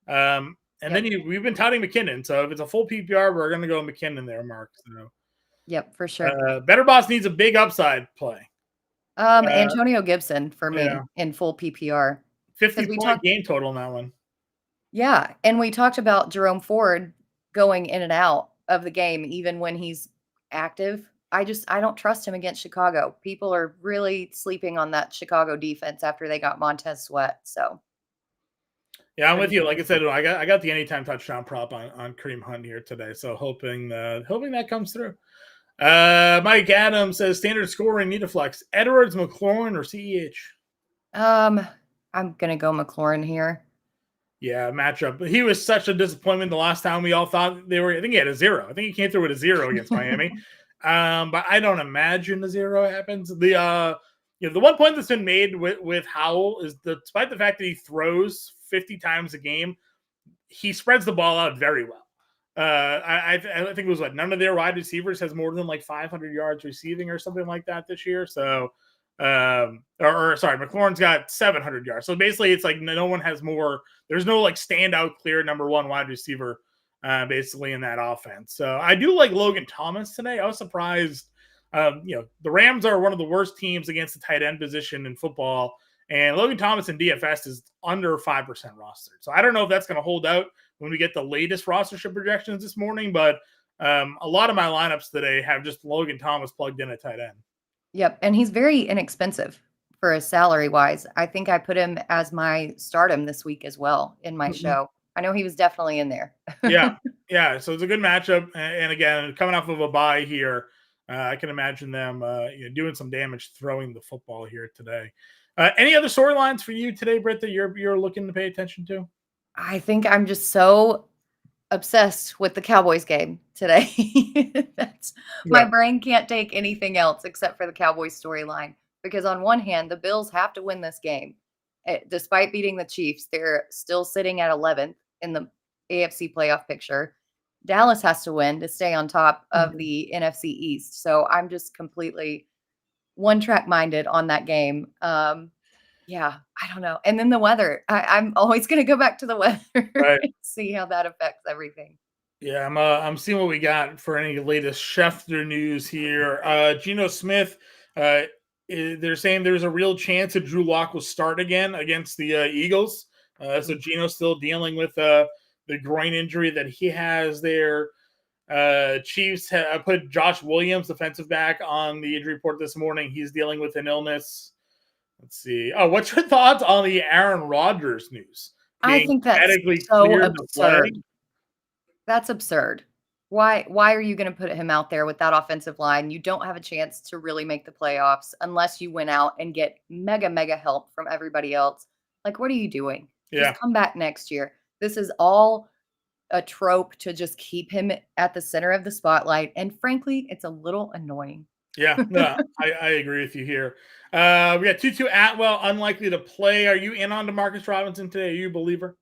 And then we've been touting McKinnon, so if it's a full PPR, we're going to go McKinnon there, Mark. So, Yep, for sure. Better Boss needs a big upside play. Antonio Gibson for me Yeah, in full PPR. 50 We point talked game total in that one. Yeah, and we talked about Jerome Ford going in and out of the game even when he's active. I don't trust him against Chicago. People are really sleeping on that Chicago defense after they got Montez Sweat. So Yeah, I'm what do with you you. think? Like I said, I got the anytime touchdown prop on Kareem Hunt here today, so hoping that comes through. Mike Adams says standard scoring need a flex. Edwards, McLaurin, or CEH. I'm gonna go McLaurin here. Yeah, matchup. He was such a disappointment the last time we all thought they were. I think he had a 0. I think he came through with a 0 against Miami. But I don't imagine a 0 happens. The one point that's been made with Howell is despite the fact that he throws 50 times a game, he spreads the ball out very well. I think it was none of their wide receivers has more than like 500 yards receiving or something like that this year. So, sorry, McLaurin's got 700 yards. So basically, it's like no one has more. There's no like standout clear number one wide receiver, basically in that offense. So I do like Logan Thomas today. I was surprised. The Rams are one of the worst teams against the tight end position in football. And Logan Thomas in DFS is under 5% rostered. So I don't know if that's going to hold out when we get the latest rostership projections this morning, but a lot of my lineups today have just Logan Thomas plugged in at tight end. Yep, and he's very inexpensive for his salary wise. I think I put him as my stardom this week as well in my show. I know he was definitely in there. Yeah. So it's a good matchup, and again, coming off of a bye here, I can imagine them doing some damage throwing the football here today. Any other storylines for you today, Britt, that you're looking to pay attention to? I think I'm just so obsessed with the Cowboys game today. My brain can't take anything else except for the Cowboys storyline because on one hand, the Bills have to win this game. Despite beating the Chiefs, they're still sitting at 11th in the AFC playoff picture. Dallas has to win to stay on top of the NFC East. So I'm just completely one-track minded on that game. Yeah, I don't know. And then the weather. I'm always going to go back to the weather Right. and see how that affects everything. Yeah, I'm seeing what we got for any latest Schefter news here. Geno Smith, they're saying there's a real chance that Drew Lock will start again against the Eagles. So Geno's still dealing with the groin injury that he has there. Chiefs put Josh Williams, defensive back, on the injury report this morning. He's dealing with an illness. Let's see. Oh, what's your thoughts on the Aaron Rodgers news? I think that's so absurd. That's absurd. Why are you going to put him out there with that offensive line? You don't have a chance to really make the playoffs unless you win out and get mega help from everybody else. Like, what are you doing? Yeah. Just come back next year. This is all a trope to just keep him at the center of the spotlight. And frankly, it's a little annoying. Yeah, no, I agree with you here. We got Tutu Atwell unlikely to play. Are you in on DeMarcus Robinson today? Are you a believer?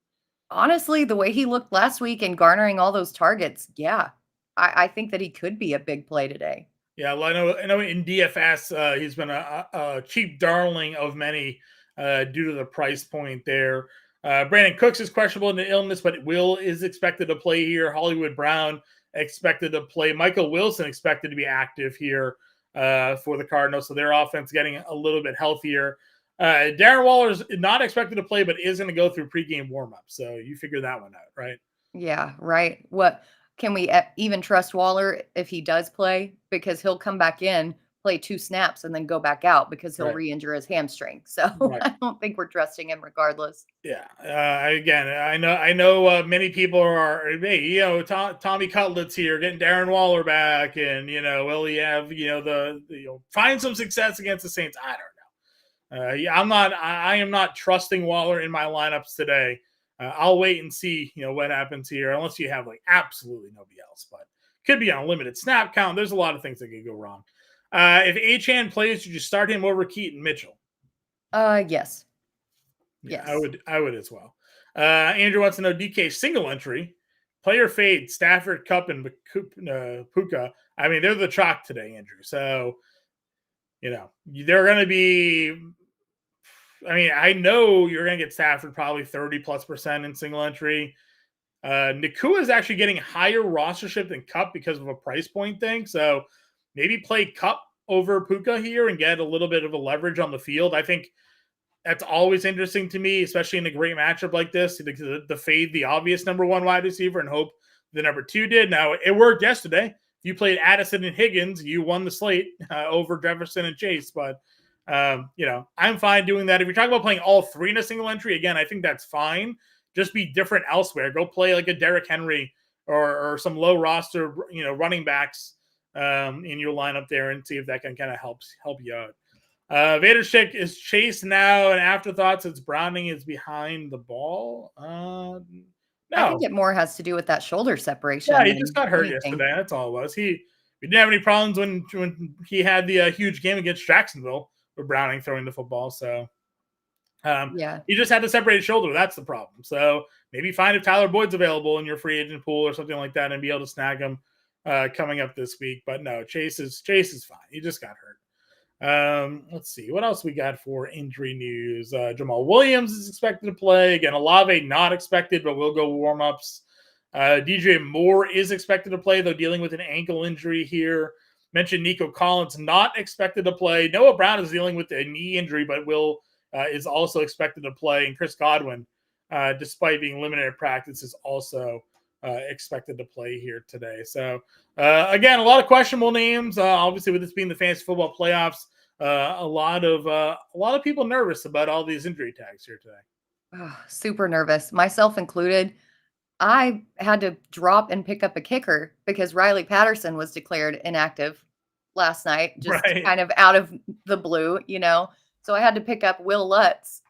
Honestly, the way he looked last week and garnering all those targets, yeah, I think that he could be a big play today. Yeah, well, I know in DFS, he's been a cheap darling of many due to the price point there. Brandon Cooks is questionable in the illness, but Will is expected to play here. Hollywood Brown expected to play. Michael Wilson expected to be active here for the Cardinals, so their offense getting a little bit healthier. Darren Waller's not expected to play, but is going to go through pregame warmup. So you figure that one out, right? Yeah, right. What can we even trust Waller if he does play? Because he'll come back in, play 2 snaps, and then go back out because he'll Right. re-injure his hamstring. So Right. I don't think we're trusting him regardless. Yeah. Again, I know. Many people are, hey, Tommy Cutlets here, getting Darren Waller back, and will he have, find some success against the Saints? I don't know. Yeah, I am not trusting Waller in my lineups today. I'll wait and see, what happens here, unless you have like absolutely nobody else. But could be on a limited snap count. There's a lot of things that could go wrong. If Achane plays, you just start him over Keaton Mitchell. Yes. Yeah, Yes. I would as well. Andrew wants to know DK single entry, player fade, Stafford, Cup, and Puka. I mean, they're the chalk today, Andrew. So, they're going to be. I mean, I know you're going to get Stafford probably 30+% in single entry. Nakua is actually getting higher rostership than Cup because of a price point thing. So maybe play Cup over Puka here and get a little bit of a leverage on the field. I think that's always interesting to me, especially in a great matchup like this, to fade the obvious number 1 wide receiver and hope the number 2 did. Now, it worked yesterday. If you played Addison and Higgins, you won the slate over Jefferson and Chase. But, I'm fine doing that. If you're talking about playing all 3 in a single entry, again, I think that's fine. Just be different elsewhere. Go play like a Derrick Henry or some low roster, running backs in your lineup there and see if that can kind of help you out. Vaderstick is Chase now, and afterthoughts, it's Browning is behind the ball. I think No. it more has to do with that shoulder Yeah, separation he just than got hurt anything. yesterday. That's all it was. We didn't have any problems when he had the huge game against Jacksonville with Browning throwing the football. So Yeah. he just had a separated shoulder. That's the problem. So maybe find if Tyler Boyd's available in your free agent pool or something like that and be able to snag him coming up this week. But no, Chase is fine. He just got hurt. Let's see what else we got for injury news. Jamal Williams is expected to play again. Olave not expected, but will go warm ups. DJ Moore is expected to play, though dealing with an ankle injury here. Mentioned Nico Collins not expected to play. Noah Brown is dealing with a knee injury, but is also expected to play. And Chris Godwin, despite being limited at practice, is also expected to play here today. So again, a lot of questionable names. Obviously, with this being the fantasy football playoffs, a lot of people nervous about all these injury tags here today. Oh, super nervous, myself included. I had to drop and pick up a kicker because Riley Patterson was declared inactive last night, just Right. kind of out of the blue. So I had to pick up Will Lutz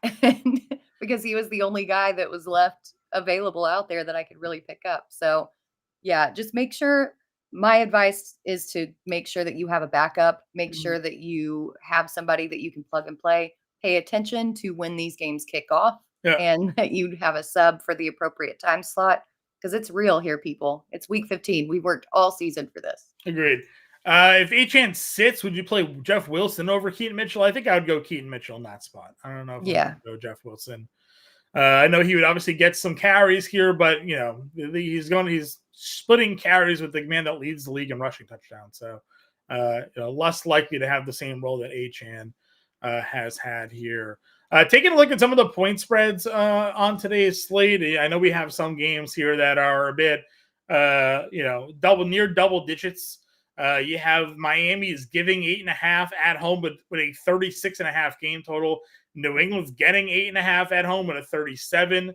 because he was the only guy that was left available out there that I could really pick up. So, yeah, just make sure. My advice is to make sure that you have a backup, make sure that you have somebody that you can plug and play. Pay attention to when these games kick off Yeah. and that you have a sub for the appropriate time slot because it's real here, people. It's week 15. We worked all season for this. Agreed. If Achane sits, would you play Jeff Wilson over Keaton Mitchell? I think I would go Keaton Mitchell in that spot. I don't know if I'm going to go Jeff Wilson. I know he would obviously get some carries here, but he's splitting carries with the man that leads the league in rushing touchdowns. So less likely to have the same role that Achane has had here. Taking a look at some of the point spreads on today's slate, I know we have some games here that are a bit, near double digits. You have Miami is giving 8.5 at home, but with a 36.5 game total. New England's getting 8.5 at home with a 37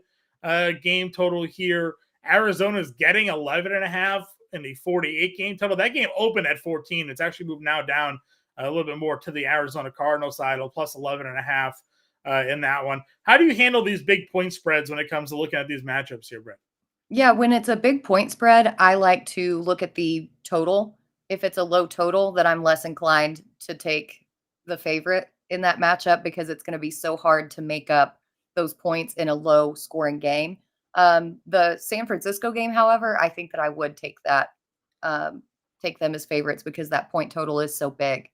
game total here. Arizona's getting 11.5 in the 48 game total. That game opened at 14. It's actually moved now down a little bit more to the Arizona Cardinal side, plus 11.5 in that one. How do you handle these big point spreads when it comes to looking at these matchups here, Britt? Yeah, when it's a big point spread, I like to look at the total. If it's a low total, then I'm less inclined to take the favorite in that matchup because it's going to be so hard to make up those points in a low scoring game. The San Francisco game, however, I think that I would take that take them as favorites because that point total is so big.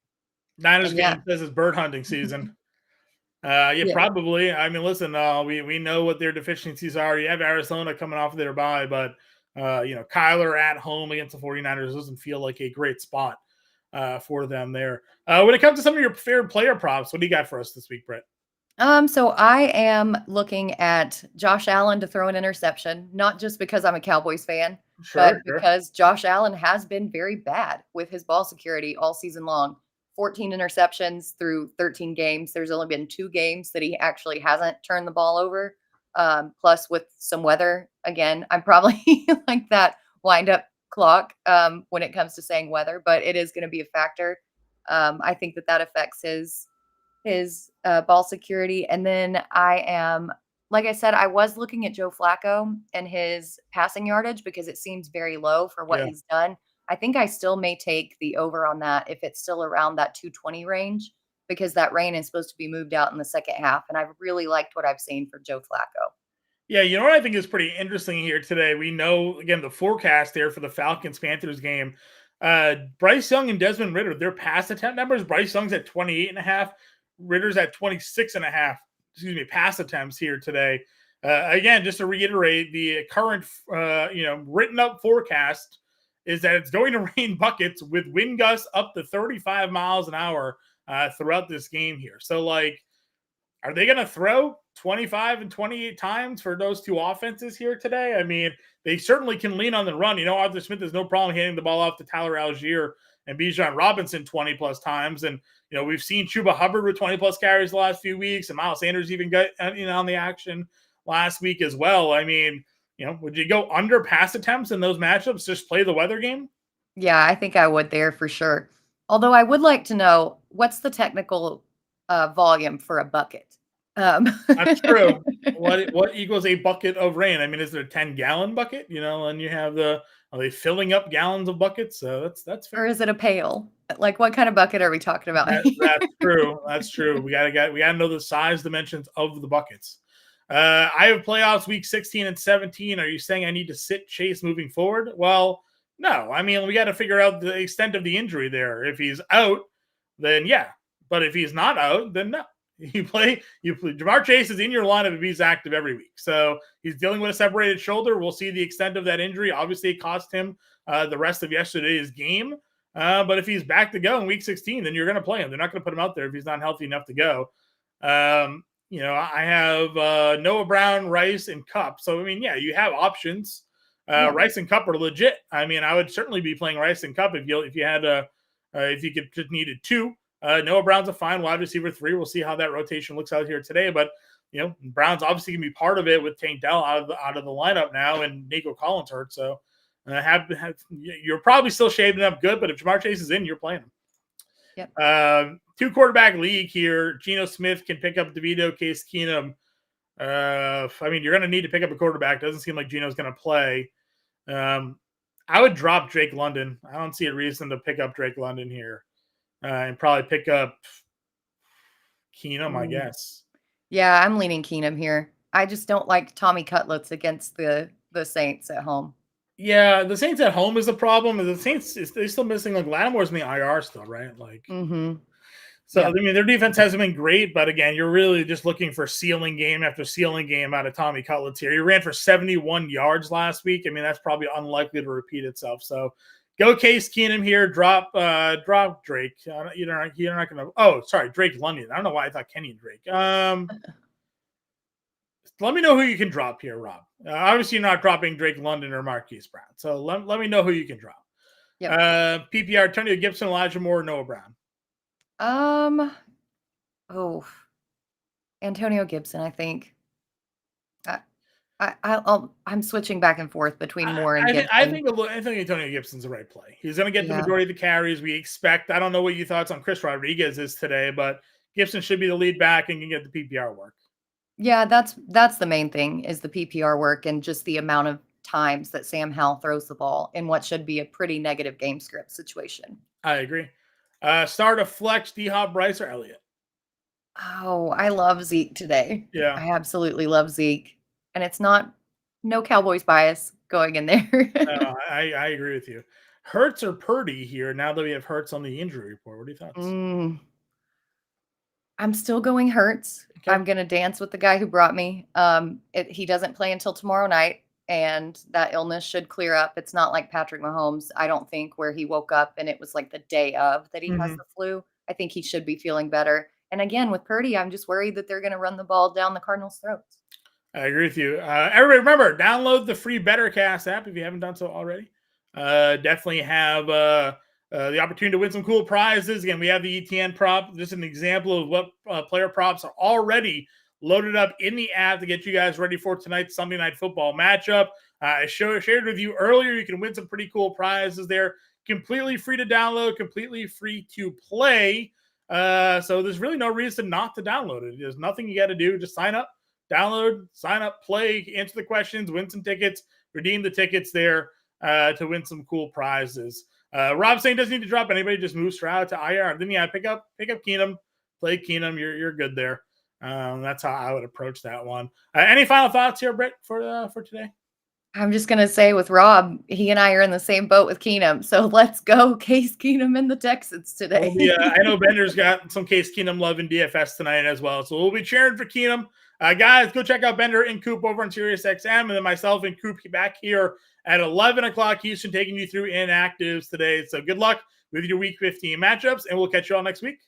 Niners And yeah. game says it's bird hunting season. Yeah, Yeah. probably. I mean, listen, we know what their deficiencies are. You have Arizona coming off of their bye, but Kyler at home against the 49ers doesn't feel like a great spot for them there. When it comes to some of your favorite player props, what do you got for us this week, Britt? So I am looking at Josh Allen to throw an interception, not just because I'm a Cowboys fan, but Sure, sure. because Josh Allen has been very bad with his ball security all season long. 14 interceptions through 13 games. There's only been 2 games that he actually hasn't turned the ball over. Plus, with some weather, again, I'm probably like that wind up clock when it comes to saying weather, but it is going to be a factor. I think that affects his ball security. And then I am, like I said, I was looking at Joe Flacco and his passing yardage because it seems very low for what Yeah. he's done. I think I still may take the over on that if it's still around that 220 range because that rain is supposed to be moved out in the second half. And I've really liked what I've seen for Joe Flacco. Yeah, you know what I think is pretty interesting here today? We know, again, the forecast there for the Falcons-Panthers game. Bryce Young and Desmond Ritter, their pass attempt numbers, Bryce Young's at 28.5, Ritter's at 26.5, pass attempts here today. Again, just to reiterate, the current, written up forecast is that it's going to rain buckets with wind gusts up to 35 miles an hour throughout this game here. So, like, are they going to throw 25 and 28 times for those two offenses here today? I mean, they certainly can lean on the run. Arthur Smith has no problem handing the ball off to Tyler Algier and Bijan Robinson 20 plus times. And, we've seen Chuba Hubbard with 20 plus carries the last few weeks, and Miles Sanders even got on the action last week as well. I mean, would you go under pass attempts in those matchups? Just play the weather game? Yeah, I think I would there for sure. Although I would like to know what's the technical volume for a bucket. That's true. What equals a bucket of rain? I mean, is there a 10-gallon bucket? And you have are they filling up gallons of buckets? So that's fair. Or is it a pail? Like, what kind of bucket are we talking about? That's true. That's true. We gotta know the size dimensions of the buckets. I have playoffs week 16 and 17. Are you saying I need to sit Chase moving forward? Well, no. I mean, we got to figure out the extent of the injury there. If he's out, then yeah. But if he's not out, then no. You play. Jamar Chase is in your lineup if he's active every week. So he's dealing with a separated shoulder. We'll see the extent of that injury. Obviously, it cost him the rest of yesterday's game. But if he's back to go in week 16, then you're going to play him. They're not going to put him out there if he's not healthy enough to go. I have Noah Brown, Rice, and Kupp. So, I mean, yeah, you have options. Rice and Kupp are legit. I mean, I would certainly be playing Rice and Kupp if you had if you could just needed 2. Noah Brown's a fine wide receiver 3. We'll see how that rotation looks out here today. But, Brown's obviously going to be part of it with Tank Dell out of the lineup now and Nico Collins hurt. So, you're probably still shaping up good, but if Jamar Chase is in, you're playing him. Yep. 2 quarterback league here. Geno Smith can pick up DeVito, Case Keenum. I mean, you're going to need to pick up a quarterback. Doesn't seem like Geno's going to play. I would drop Drake London. I don't see a reason to pick up Drake London here. And probably pick up Keenum, I guess. Yeah, I'm leaning Keenum here. I just don't like Tommy Cutlets against the Saints at home. Yeah, the Saints at home is the problem. The Saints, they're still missing, like, Lattimore's in the IR still, right? Like, So, yeah. I mean, their defense hasn't been great, but again, you're really just looking for ceiling game after ceiling game out of Tommy Cutlets here. He ran for 71 yards last week. I mean, that's probably unlikely to repeat itself. So, go Case Keenum here. Drop Drake. You're not going to. Oh, sorry, Drake London. I don't know why I thought Kenny and Drake. Let me know who you can drop here, Rob. Obviously, you're not dropping Drake London or Marquise Brown. So let me know who you can drop. Yep. PPR: Antonio Gibson, Elijah Moore, Noah Brown. Antonio Gibson, I think. I'm switching back and forth between Moore and Gibson. I think Antonio Gibson's the right play. He's going to get the majority of the carries we expect. I don't know what your thoughts on Chris Rodriguez is today, but Gibson should be the lead back and can get the PPR work. Yeah, that's the main thing is the PPR work and just the amount of times that Sam Howell throws the ball in what should be a pretty negative game script situation. I agree. Start a flex, D-Hop, Bryce, or Elliott? Oh, I love Zeke today. Yeah. I absolutely love Zeke. And it's no Cowboys bias going in there. No, I agree with you. Hurts or Purdy here now that we have Hurts on the injury report? What are your thoughts? I'm still going Hurts. Okay. I'm going to dance with the guy who brought me. He doesn't play until tomorrow night, and that illness should clear up. It's not like Patrick Mahomes, I don't think, where he woke up and it was like the day of that he has the flu. I think he should be feeling better. And again, with Purdy, I'm just worried that they're going to run the ball down the Cardinals' throats. I agree with you. Everybody, remember, download the free BetterCast app if you haven't done so already. Definitely have the opportunity to win some cool prizes. Again, we have the ETN prop, just an example of what player props are already loaded up in the app to get you guys ready for tonight's Sunday Night Football matchup. I shared with you earlier, you can win some pretty cool prizes there. Completely free to download, completely free to play. So there's really no reason not to download it. There's nothing you got to do. Just sign up, download, sign up, play, answer the questions, win some tickets, redeem the tickets there to win some cool prizes. Rob saying doesn't need to drop anybody, just move Stroud to IR. Then pick up Keenum, play Keenum. You're good there. That's how I would approach that one. Any final thoughts here, Britt, for today? I'm just going to say with Rob, he and I are in the same boat with Keenum. So let's go Case Keenum and the Texans today. I know Bender's got some Case Keenum love in DFS tonight as well. So we'll be cheering for Keenum. Guys, go check out Bender and Coop over on SiriusXM, and then myself and Coop back here at 11 o'clock Houston, taking you through inactives today. So good luck with your Week 15 matchups, and we'll catch you all next week.